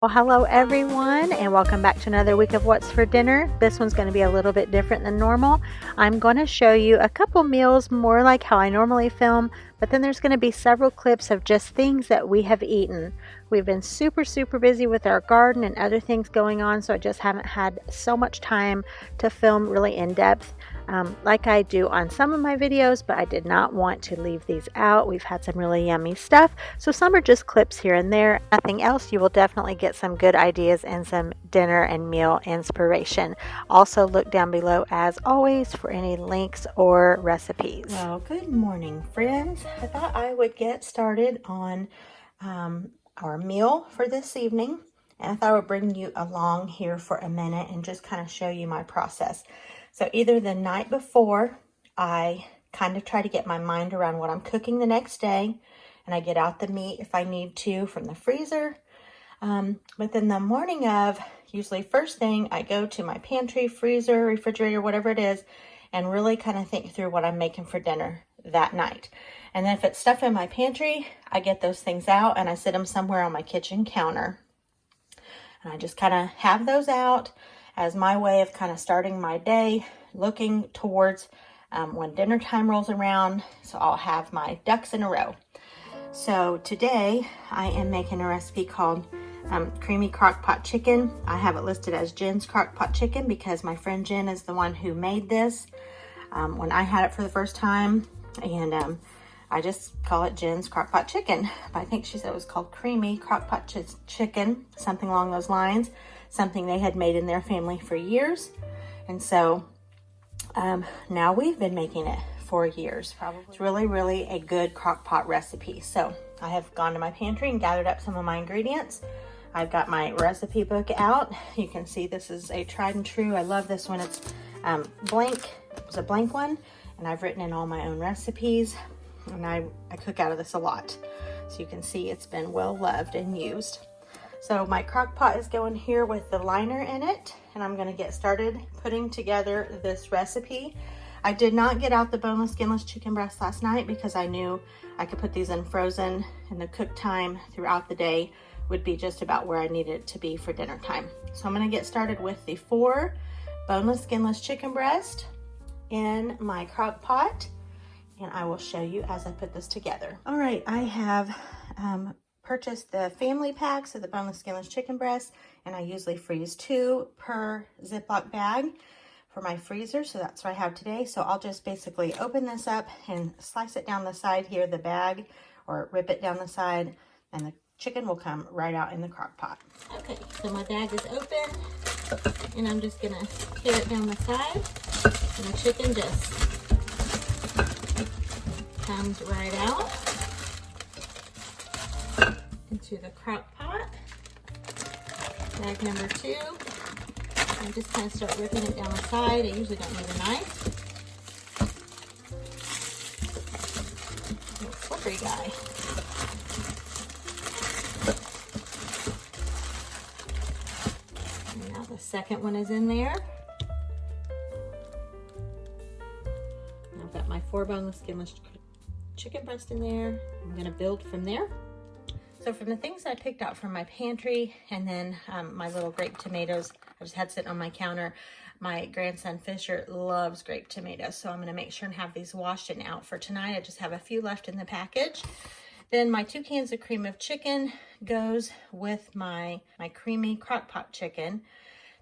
Well, hello everyone, and welcome back to another week of What's for Dinner. This one's going to be a little bit different than normal. I'm going to show you a couple meals more like how I normally film, but then there's going to be several clips of just things that we have eaten. We've been super busy with our garden and other things going on, so I just haven't had so much time to film really in depth like I do on some of my videos, but I did not want to leave these out. We've had some really yummy stuff, so some are just clips here and there. Nothing else. You will definitely get some good ideas and some dinner and meal inspiration. Also look down below as always for any links or recipes. Well, good morning friends. I thought I would get started on our meal for this evening, and I thought I would bring you along here for a minute and just kind of show you my process. So either the night before, I kind of try to get my mind around what I'm cooking the next day, and I get out the meat if I need to from the freezer. But then the morning of, usually first thing, I go to my pantry, freezer, refrigerator, whatever it is, and really kind of think through what I'm making for dinner that night. And then if it's stuff in my pantry, I get those things out and I sit them somewhere on my kitchen counter. And I just kind of have those out as my way of kind of starting my day, looking towards when dinner time rolls around. So I'll have my ducks in a row. So today I am making a recipe called creamy crock pot chicken. I have it listed as Jenn's crock pot chicken because my friend Jenn is the one who made this when I had it for the first time. And I just call it Jenn's crock pot chicken. But I think she said it was called creamy crock pot chicken, something along those lines. Something they had made in their family for years. And so now we've been making it for years probably. It's really a good crock pot recipe. So I have gone to my pantry and gathered up some of my ingredients. I've got my recipe book out. You can see this is a tried and true. I love this one. It's blank. It was a blank one, and I've written in all my own recipes, and I cook out of this a lot. So you can see it's been well loved and used. So my crock pot is going here with the liner in it, and I'm going to get started putting together this recipe. I did not get out the boneless, skinless chicken breast last night because I knew I could put these in frozen, and the cook time throughout the day would be just about where I needed it to be for dinner time. So I'm going to get started with the 4 boneless, skinless chicken breast in my crock pot, and I will show you as I put this together. All right, I have purchased the family packs of the boneless, skinless chicken breast, and I usually freeze 2 per Ziploc bag for my freezer, so that's what I have today. So I'll just basically open this up and slice it down the side here, the bag, or rip it down the side, and the chicken will come right out in the crock pot. Okay, so my bag is open, and I'm just gonna tear it down the side, and the chicken just comes right out into the crock pot. Bag number 2. I just kind of start ripping it down the side. I usually don't need a knife. Little slippery guy. And now the second one is in there. And I've got my 4 boneless, skinless chicken breast in there. I'm going to build from there. So from the things I picked out from my pantry, and then my little grape tomatoes, I just had sitting on my counter. My grandson Fisher loves grape tomatoes, so I'm going to make sure and have these washed and out for tonight. I just have a few left in the package. Then my 2 cans of cream of chicken goes with my creamy crock pot chicken.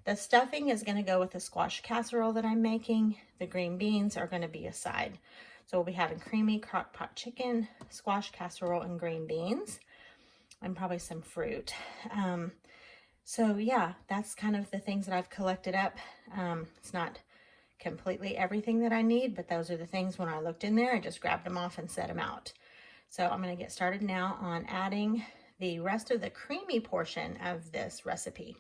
The stuffing is going to go with the squash casserole that I'm making. The green beans are going to be a side. So we'll be having creamy crock pot chicken, squash casserole, and green beans. And probably some fruit. So yeah, that's kind of the things that I've collected up. It's not completely everything that I need, but those are the things when I looked in there, I just grabbed them off and set them out. So I'm going to get started now on adding the rest of the creamy portion of this recipe.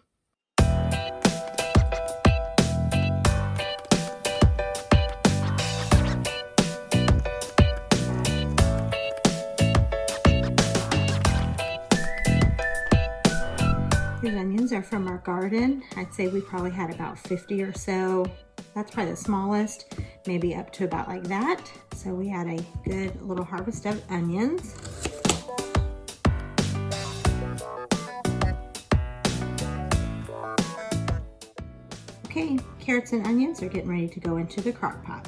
These onions are from our garden. I'd say we probably had about 50 or so. That's probably the smallest, maybe up to about like that. So we had a good little harvest of onions. Okay, carrots and onions are getting ready to go into the crock pot.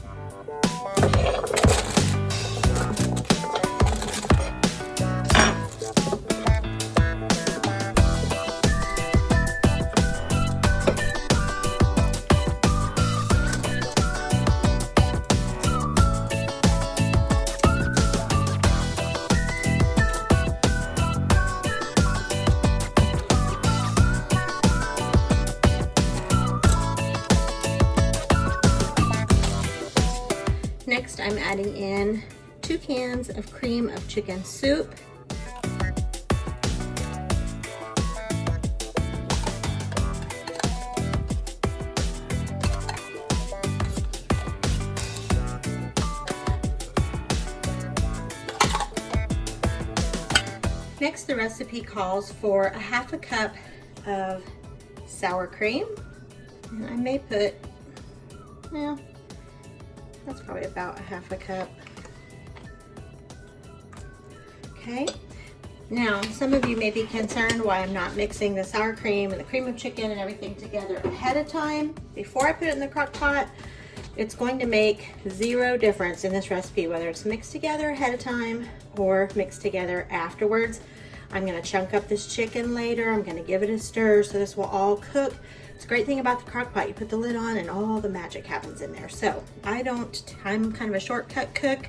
Next, I'm adding in 2 cans of cream of chicken soup. Next, the recipe calls for 1/2 cup of sour cream. And I may put, well, that's probably about 1/2 cup. Okay, now some of you may be concerned why I'm not mixing the sour cream and the cream of chicken and everything together ahead of time before I put it in the crock pot. It's going to make 0 difference in this recipe whether it's mixed together ahead of time or mixed together afterwards. I'm going to chunk up this chicken later. I'm going to give it a stir so this will all cook. It's a great thing about the crock pot. You put the lid on and all the magic happens in there. So I'm kind of a shortcut cook.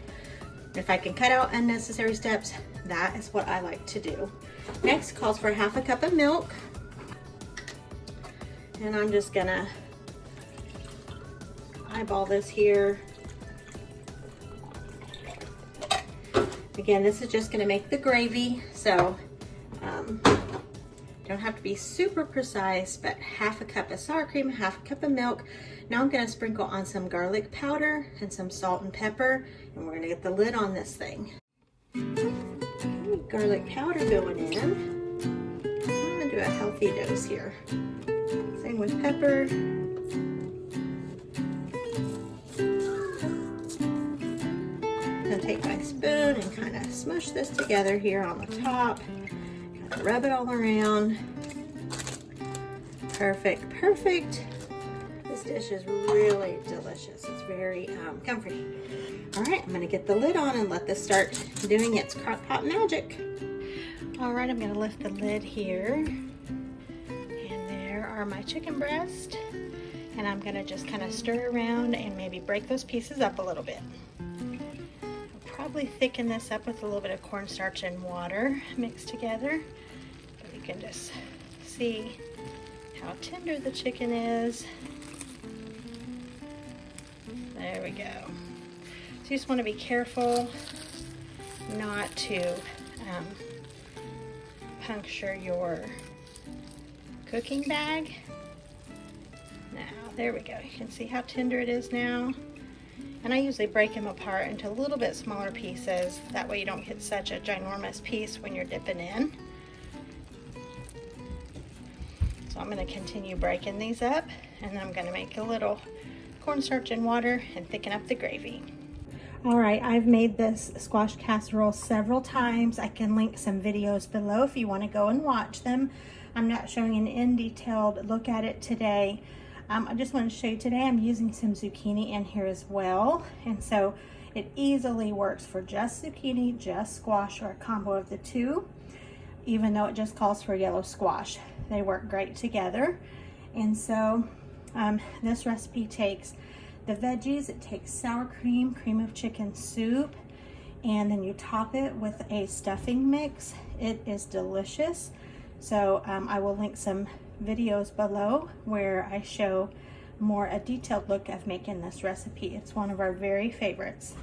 If I can cut out unnecessary steps, that is what I like to do. Next calls for 1/2 cup of milk. And I'm just gonna eyeball this here. Again, this is just gonna make the gravy, so don't have to be super precise, but 1/2 cup of sour cream, 1/2 cup of milk. Now I'm gonna sprinkle on some garlic powder and some salt and pepper, and we're gonna get the lid on this thing. Okay, garlic powder going in. I'm gonna do a healthy dose here. Same with pepper. I'm gonna take my spoon and kind of smush this together here on the top. Rub it all around. Perfect, perfect. This dish is really delicious. It's very comforting. All right, I'm gonna get the lid on and let this start doing its crock pot magic. All right, I'm gonna lift the lid here. And there are my chicken breasts. And I'm gonna just kind of stir around and maybe break those pieces up a little bit. Probably thicken this up with a little bit of cornstarch and water mixed together. But you can just see how tender the chicken is. There we go. So you just want to be careful not to puncture your cooking bag. Now, there we go. You can see how tender it is now. And I usually break them apart into a little bit smaller pieces. That way you don't get such a ginormous piece when you're dipping in. So I'm going to continue breaking these up, and then I'm going to make a little cornstarch and water and thicken up the gravy. All right, I've made this squash casserole several times. I can link some videos below if you want to go and watch them. I'm not showing an in-detailed look at it today. I just want to show you today I'm using some zucchini in here as well, and so it easily works for just zucchini, just squash, or a combo of the two, even though it just calls for yellow squash. They work great together. And so this recipe takes the veggies, it takes sour cream, cream of chicken soup, and then you top it with a stuffing mix. It is delicious. So I will link some videos below where I show more a detailed look of making this recipe. It's one of our very favorites.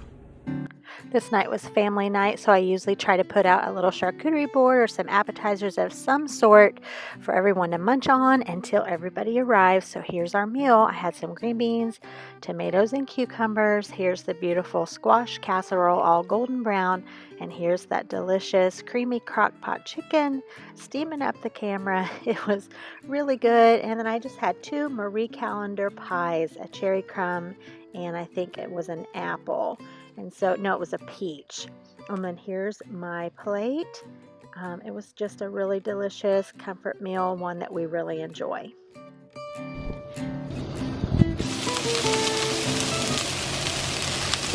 This night was family night, so I usually try to put out a little charcuterie board or some appetizers of some sort for everyone to munch on until everybody arrives. So here's our meal. I had some green beans, tomatoes and cucumbers. Here's the beautiful squash casserole, all golden brown. And here's that delicious creamy crock pot chicken steaming up the camera. It was really good. And then I just had 2 Marie Callender pies, a cherry crumb, and I think it was an apple. And so, no, it was a peach. And then here's my plate. It was just a really delicious comfort meal, one that we really enjoy.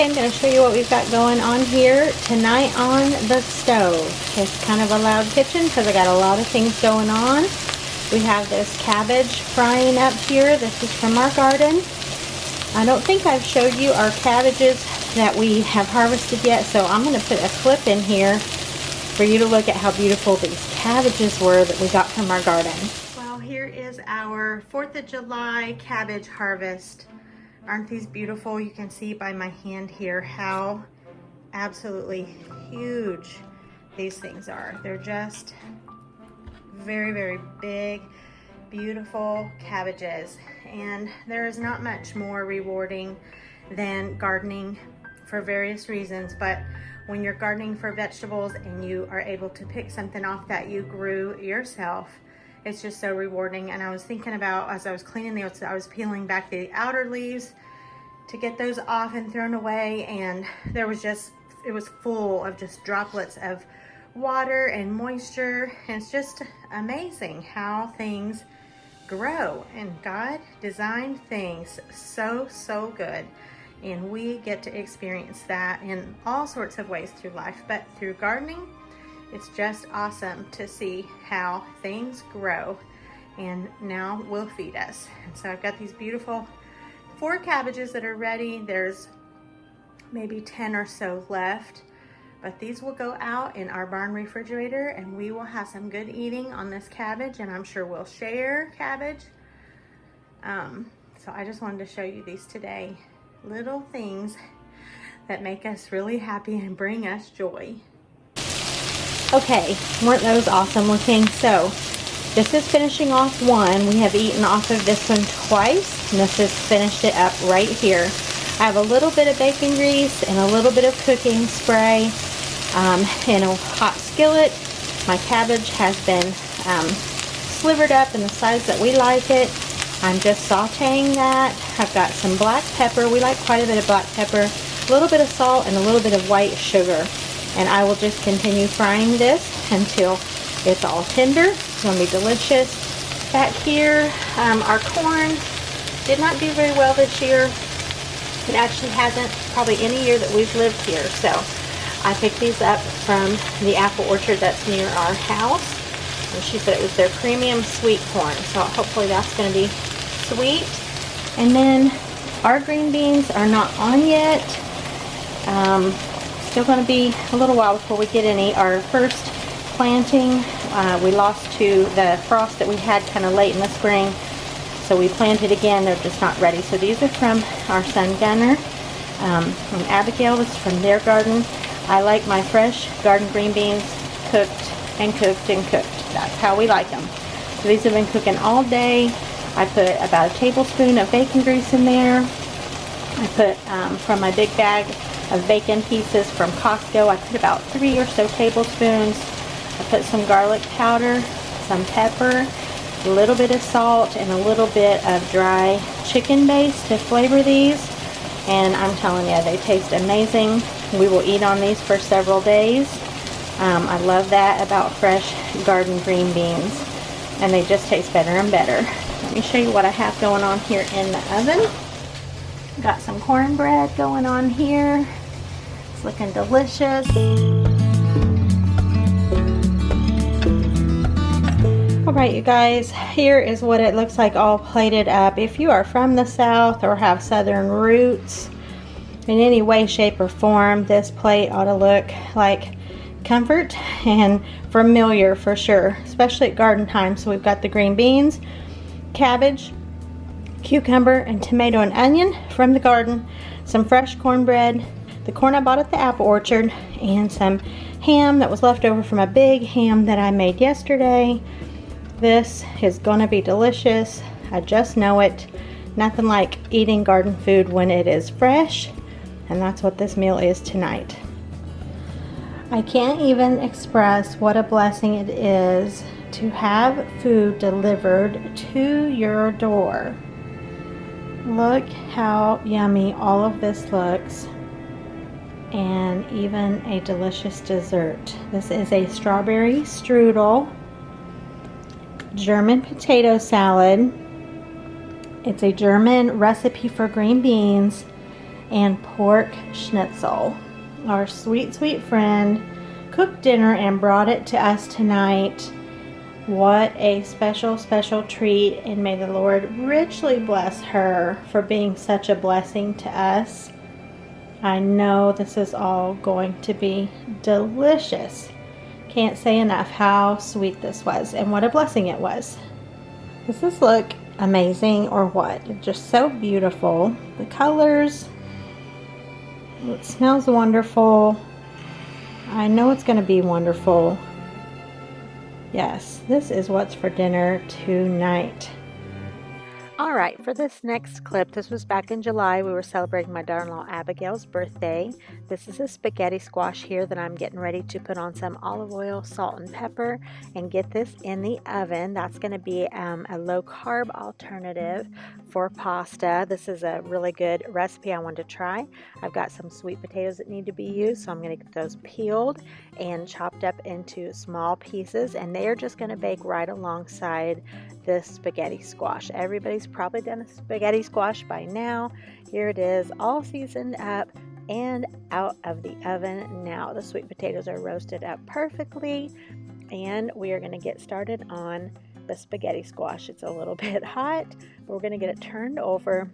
Okay, I'm going to show you what we've got going on here tonight on the stove. It's kind of a loud kitchen because I got a lot of things going on. We have this cabbage frying up here. This is from our garden. I don't think I've showed you our cabbages that we have harvested yet, so I'm going to put a clip in here for you to look at how beautiful these cabbages were that we got from our garden. Well, here is our 4th of July cabbage harvest. Aren't these beautiful? You can see by my hand here how absolutely huge these things are. They're just very, very big, beautiful cabbages. And there is not much more rewarding than gardening for various reasons, but when you're gardening for vegetables and you are able to pick something off that you grew yourself, it's just so rewarding. And I was thinking about, as I was cleaning these, I was peeling back the outer leaves to get those off and thrown away, and there was just, it was full of just droplets of water and moisture. And it's just amazing how things grow, and God designed things so good, and we get to experience that in all sorts of ways through life. But through gardening, it's just awesome to see how things grow and now will feed us. And so I've got these beautiful 4 cabbages that are ready. There's maybe 10 or so left, but these will go out in our barn refrigerator and we will have some good eating on this cabbage, and I'm sure we'll share cabbage. So I just wanted to show you these today. Little things that make us really happy and bring us joy. Okay, weren't those awesome looking? So this is finishing off one. We have eaten off of this one twice, and this has finished it up right here. I have a little bit of bacon grease and a little bit of cooking spray in a hot skillet. My cabbage has been slivered up in the size that we like it. I'm just sauteing that. I've got some black pepper. We like quite a bit of black pepper, a little bit of salt, and a little bit of white sugar. And I will just continue frying this until it's all tender. It's going to be delicious. Back here, our corn did not do very well this year. It actually hasn't probably any year that we've lived here. So I picked these up from the apple orchard that's near our house. And she said it was their premium sweet corn. So hopefully that's going to be sweet. And then our green beans are not on yet. Still going to be a little while before we get any. Our first planting, we lost to the frost that we had kind of late in the spring. So we planted again. They're just not ready. So these are from our son Gunner and Abigail. This is from their garden. I like my fresh garden green beans cooked and cooked and cooked. That's how we like them. So these have been cooking all day. I put about a tablespoon of bacon grease in there. I put from my big bag of bacon pieces from Costco, I put about 3 or so tablespoons. I put some garlic powder, some pepper, a little bit of salt, and a little bit of dry chicken base to flavor these. And I'm telling you, they taste amazing. We will eat on these for several days. I love that about fresh garden green beans, and they just taste better and better. Let me show you what I have going on here in the oven. Got some cornbread going on here. It's looking delicious. Alright, you guys, here is what it looks like all plated up. If you are from the South or have Southern roots in any way, shape, or form, this plate ought to look like comfort and familiar for sure, especially at garden time. So we've got the green beans, cabbage, cucumber, and tomato and onion from the garden, some fresh cornbread, the corn I bought at the apple orchard, and some ham that was left over from a big ham that I made yesterday. This is gonna be delicious. I just know it. Nothing like eating garden food when it is fresh, and that's what this meal is tonight. I can't even express what a blessing it is to have food delivered to your door. Look how yummy all of this looks, and even a delicious dessert. This is a strawberry strudel, German potato salad. It's a German recipe for green beans, and pork schnitzel. Our sweet, sweet friend cooked dinner and brought it to us tonight. What a special, special treat, and may the Lord richly bless her for being such a blessing to us. I know this is all going to be delicious. Can't say enough how sweet this was and what a blessing it was. Does this look amazing or what? It's just so beautiful. The colors, it smells wonderful. I know it's going to be wonderful. Yes, this is what's for dinner tonight. All right, for this next clip, this was back in July. We were celebrating my daughter-in-law Abigail's birthday. This is a spaghetti squash here that I'm getting ready to put on some olive oil, salt, and pepper and get this in the oven. That's going to be a low-carb alternative for pasta. This is a really good recipe I wanted to try. I've got some sweet potatoes that need to be used, so I'm going to get those peeled and chopped up into small pieces, and they are just going to bake right alongside this spaghetti squash. Everybody's probably done a spaghetti squash by now. Here it is, all seasoned up and out of the oven. Now the sweet potatoes are roasted up perfectly, and we are going to get started on the spaghetti squash. It's a little bit hot, but we're going to get it turned over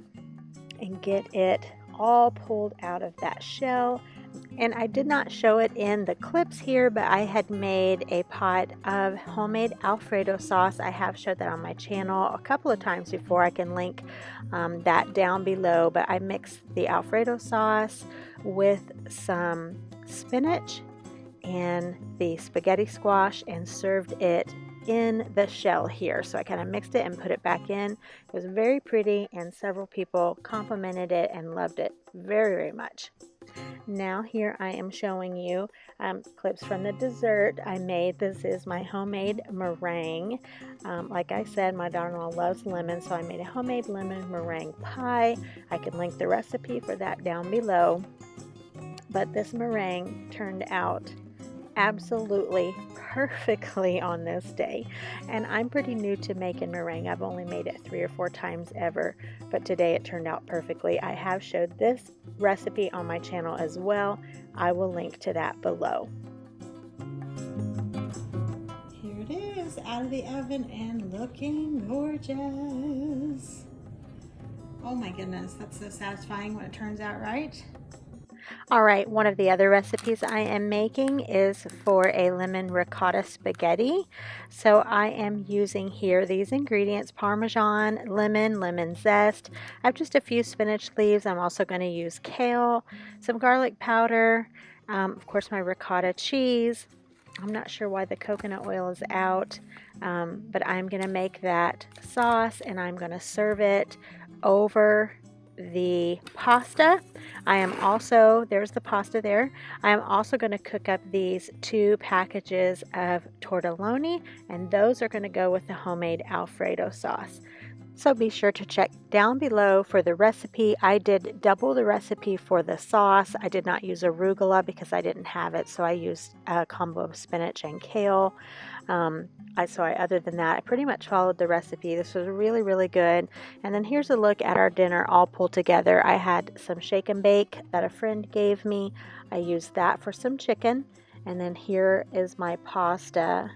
and get it all pulled out of that shell. And I did not show it in the clips here, but I had made a pot of homemade Alfredo sauce. I have showed that on my channel a couple of times before. I can link that down below, but I mixed the Alfredo sauce with some spinach and the spaghetti squash and served it in the shell here. So I kind of mixed it and put it back in. It was very pretty, and several people complimented it and loved it very, very much. Now here I am showing you clips from the dessert I made. This is my homemade meringue. Like I said, my daughter-in-law loves lemon, so I made a homemade lemon meringue pie. I can link the recipe for that down below. But this meringue turned out absolutely perfectly on this day, and I'm pretty new to making meringue. I've only made it 3 or 4 times ever, but today it turned out perfectly. I have showed this recipe on my channel as well. I will link to that below. Here it is out of the oven and looking gorgeous. Oh my goodness, that's so satisfying when it turns out right. All right, one of the other recipes I am making is for a lemon ricotta spaghetti. So I am using here these ingredients: Parmesan, lemon zest. I have just a few spinach leaves. I'm also going to use kale, some garlic powder, of course my ricotta cheese. I'm not sure why the coconut oil is out, but I'm going to make that sauce and I'm going to serve it over the pasta. I am also, there's the pasta there. I am also going to cook up these 2 packages of tortellini, and those are going to go with the homemade Alfredo sauce. So be sure to check down below for the recipe. I did double the recipe for the sauce. I did not use arugula because I didn't have it, so I used a combo of spinach and kale. Other than that, I pretty much followed the recipe. This was really, really good. And then here's a look at our dinner all pulled together. I had some shake and bake that a friend gave me. I used that for some chicken. And then here is my pasta.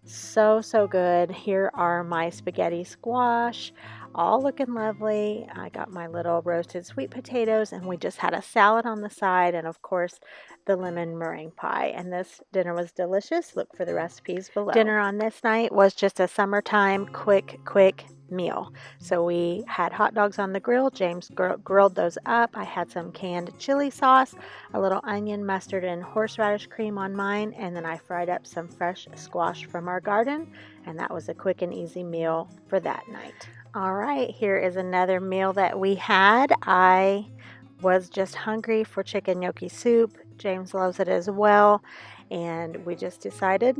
So good. Here are my spaghetti squash, all looking lovely. I got my little roasted sweet potatoes, and we just had a salad on the side, and of course the lemon meringue pie. And this dinner was delicious. Look for the recipes below. Dinner on this night was just a summertime quick meal. So we had hot dogs on the grill. James grilled those up. I had some canned chili sauce, a little onion, mustard, and horseradish cream on mine, and then I fried up some fresh squash from our garden, and that was a quick and easy meal for that night. All right, here is another meal that we had. I was just hungry for chicken gnocchi soup. James loves it as well, and we just decided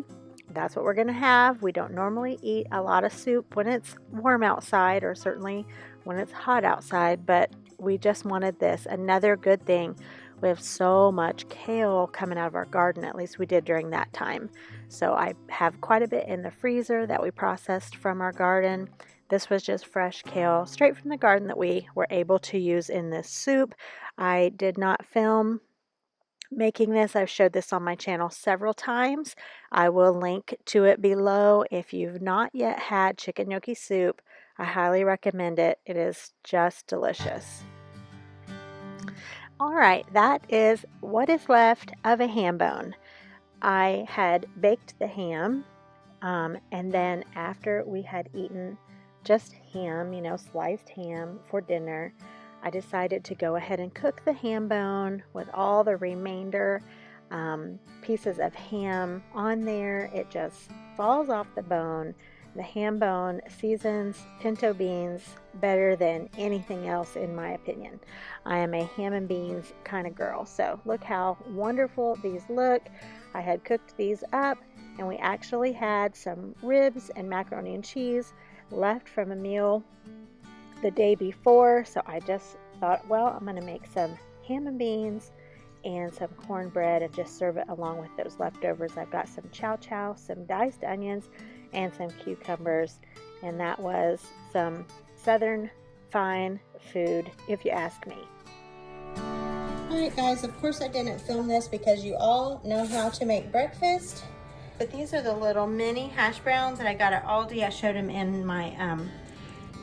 that's what we're going to have. We don't normally eat a lot of soup when it's warm outside, or certainly when it's hot outside, but we just wanted this. Another good thing We have so much kale coming out of our garden, at least we did during that time. So I have quite a bit in the freezer that we processed from our garden. This was just fresh kale straight from the garden that we were able to use in this soup. I did not film making this. I've showed this on my channel several times. I will link to it below. If you've not yet had chicken gnocchi soup, I highly recommend it. It is just delicious. All right, that is what is left of a ham bone. I had baked the ham, and then after we had eaten just ham, sliced ham for dinner, I decided to go ahead and cook the ham bone with all the remainder pieces of ham on there. It just falls off the bone. The ham bone seasons pinto beans better than anything else, in my opinion. I am a ham and beans kind of girl. So look how wonderful these look. I had cooked these up, and we actually had some ribs and macaroni and cheese left from a meal the day before, so I just thought, well, I'm going to make some ham and beans and some cornbread and just serve it along with those leftovers. I've got some chow chow, some diced onions, and some cucumbers, and that was some southern fine food, if you ask me. Alright guys, of course I didn't film this because you all know how to make breakfast, but these are the little mini hash browns that I got at Aldi. I showed them in my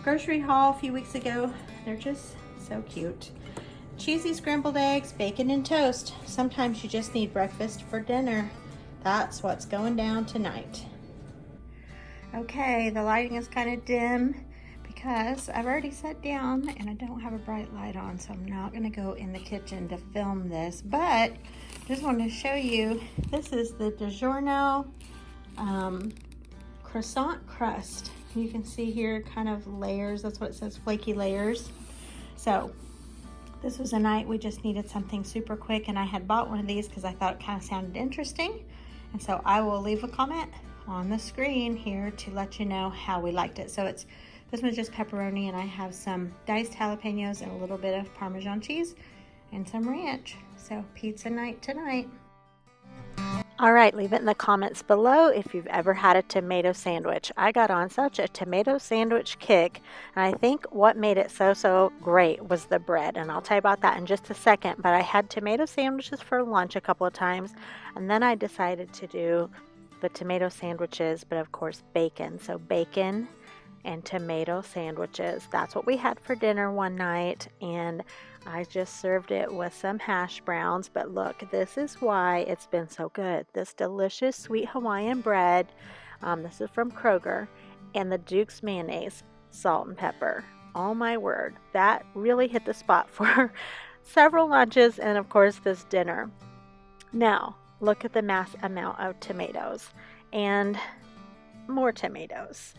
grocery haul a few weeks ago. They're just so cute. Cheesy scrambled eggs, bacon and toast. Sometimes you just need breakfast for dinner. That's what's going down tonight. Okay, the lighting is kind of dim because I've already sat down and I don't have a bright light on, so I'm not going to go in the kitchen to film this, but just wanted to show you, this is the DiGiorno croissant crust. You can see here kind of layers, that's what it says, flaky layers. So this was a night we just needed something super quick, and I had bought one of these because I thought it kind of sounded interesting. And so I will leave a comment on the screen here to let you know how we liked it. So this one's just pepperoni, and I have some diced jalapenos and a little bit of Parmesan cheese and some ranch. So pizza night tonight. All right, leave it in the comments below if you've ever had a tomato sandwich. I got on such a tomato sandwich kick, and I think what made it so great was the bread, and I'll tell you about that in just a second. But I had tomato sandwiches for lunch a couple of times, and then I decided to do the tomato sandwiches, but of course bacon. So bacon and tomato sandwiches. That's what we had for dinner one night, and I just served it with some hash browns. But look, this is why it's been so good. This delicious sweet Hawaiian bread, this is from Kroger, and the Duke's mayonnaise, salt and pepper. Oh my word, that really hit the spot for several lunches and of course this dinner. Now, look at the mass amount of tomatoes and more tomatoes.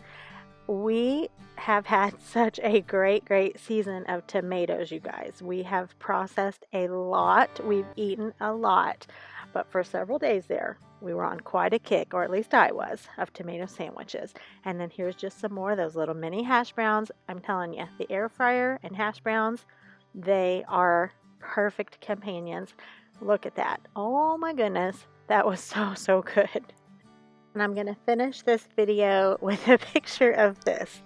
We have had such a great season of tomatoes, you guys. We have processed a lot. We've eaten a lot. But for several days there, we were on quite a kick, or at least I was, of tomato sandwiches. And then here's just some more of those little mini hash browns. I'm telling you, the air fryer and hash browns, they are perfect companions. Look at that. Oh my goodness, that was so good. And I'm going to finish this video with a picture of this.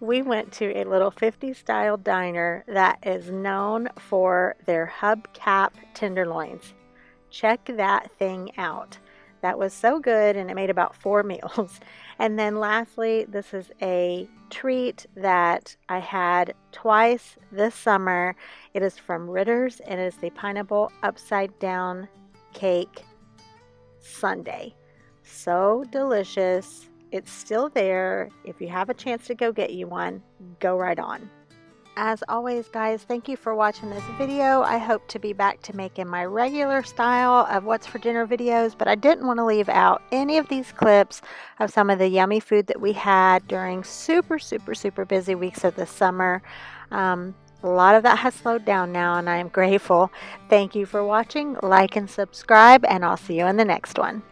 We went to a little 50s style diner that is known for their hubcap tenderloins. Check that thing out. That was so good, and it made about 4 meals. And then lastly, this is a treat that I had twice this summer. It is from Ritter's, and it is the pineapple upside down cake sundae. So delicious. It's still there. If you have a chance to go get you one, go right on. As always, guys, thank you for watching this video. I hope to be back to making my regular style of what's for dinner videos, but I didn't want to leave out any of these clips of some of the yummy food that we had during super busy weeks of the summer. A lot of that has slowed down now, and I am grateful. Thank you for watching. Like and subscribe, and I'll see you in the next one.